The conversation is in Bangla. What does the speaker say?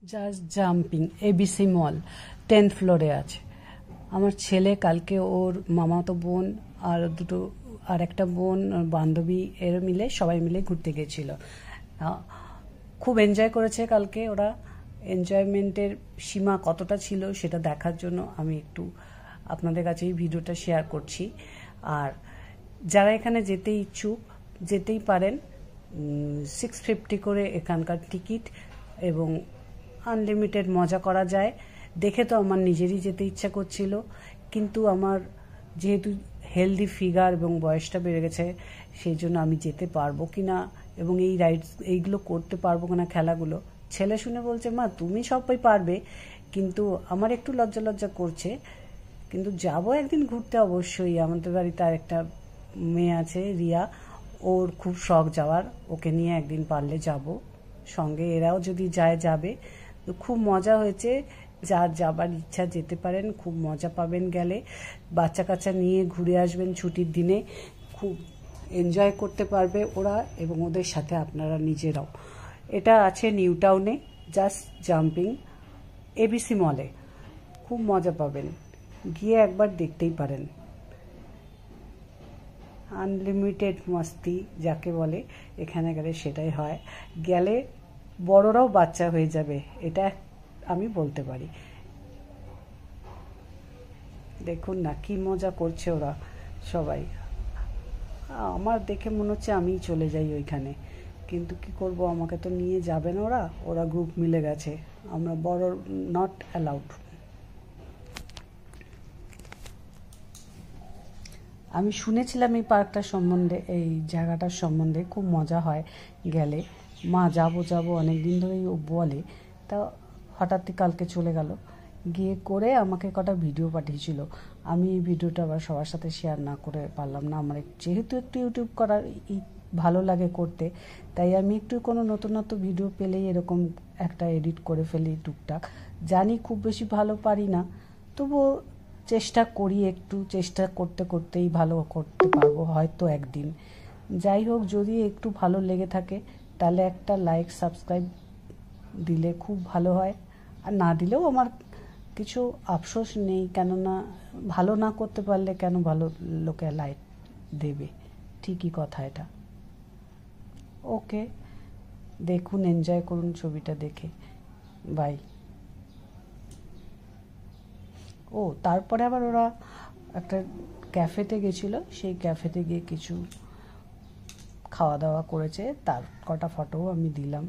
জাস্ট জাম্পিং এবিসি মল 10th ফ্লোরে আছে। আমার ছেলে কালকে ওর মামাতো বোন আর একটা বোন বান্ধবী এর মিলে সবাই মিলে ঘুরতে গেছিল। খুব এনজয় করেছে কালকে ওরা। এনজয়মেন্টের সীমা কতটা ছিল সেটা দেখার জন্য আমি একটু আপনাদের কাছে এই ভিডিওটা শেয়ার করছি। আর যারা এখানে যেতে ইচ্ছুক যেতেই পারেন। 650 করে এখানকার টিকিট এবং আনলিমিটেড মজা করা যায়। দেখে তো আমার নিজেরই যেতে ইচ্ছা করছিল, কিন্তু আমার যেহেতু হেলদি ফিগার এবং বয়সটা বেড়ে গেছে সেই জন্য আমি যেতে পারবো কিনা এবং এইগুলো করতে পারবো কিনা খেলাগুলো। ছেলে শুনে বলছে, মা তুমি সবাই পারবে, কিন্তু আমার একটু লজ্জা করছে। কিন্তু যাবো একদিন ঘুরতে অবশ্যই। আমাদের বাড়িতে আর একটা মেয়ে আছে রিয়া, ওর খুব শখ যাওয়ার, ওকে নিয়ে একদিন পারলে যাব সঙ্গে। এরাও যদি যাবে। তো খুব মজা হয়েছে। যার যাবার ইচ্ছা যেতে পারেন, খুব মজা পাবেন গেলে। বাচ্চা কাচ্চা নিয়ে ঘুরে আসবেন ছুটির দিনে, খুব এনজয় করতে পারবে ওরা এবং ওদের সাথে আপনারা নিজেরাও। এটা আছে নিউ টাউনে, জাস্ট জাম্পিং এবিসি মলে। খুব মজা পাবেন, গিয়ে একবার দেখতেই পারেন। আনলিমিটেড মস্তি যাকে বলে এখানে গেলে সেটাই হয়। গেলে বড়রাও বাচ্চা হয়ে যাবে, এটা আমি বলতে পারি। দেখুন না কি মজা করছে ওরা সবাই। আমার দেখে মনে হচ্ছে আমিই চলে যাই ওইখানে, কিন্তু কি করব, আমাকে তো নিয়ে যাবে না ওরা গ্রুপ মিলে গেছে। আমরা বড় নট অ্যালাউড। আমি শুনেছিলাম এই পার্কটার সম্বন্ধে, এই জায়গাটার সম্বন্ধে খুব মজা হয় গেলে। মা যাবো অনেক দিন ধরেই ও বলে, তা হঠাৎই কালকে চলে গেল। গিয়ে করে আমাকে কটা ভিডিও পাঠিয়েছিল। আমি এই ভিডিওটা আবার সবার সাথে শেয়ার না করে পারলাম না। আমার যেহেতু একটু ইউটিউব করার ভালো লাগে করতে, তাই আমি একটু কোনো নতুন ভিডিও পেলেই এরকম একটা এডিট করে ফেলি টুকটাক। জানি খুব বেশি ভালো পারি না, তবুও চেষ্টা করি, একটু চেষ্টা করতেই ভালো করতে পারবো হয়তো একদিন। যাই হোক, যদি একটু ভালো লেগে থাকে তাহলে একটা লাইক সাবস্ক্রাইব দিলে খুব ভালো হয়। আর না দিলেও আমার কিছু আফসোস নেই, কেননা ভালো না করতে পারলে কেন ভালো লোকে লাইক দেবে। ঠিকই কথা এটা। ওকে, দেখুন, এনজয় করুন ছবিটা দেখে। বাই। তারপরে আবার ওরা একটা ক্যাফেতে গেছিল, সেই ক্যাফেতে গিয়ে কিছু খাওয়া দাওয়া করেছে, তার কটা ফটোও আমি দিলাম।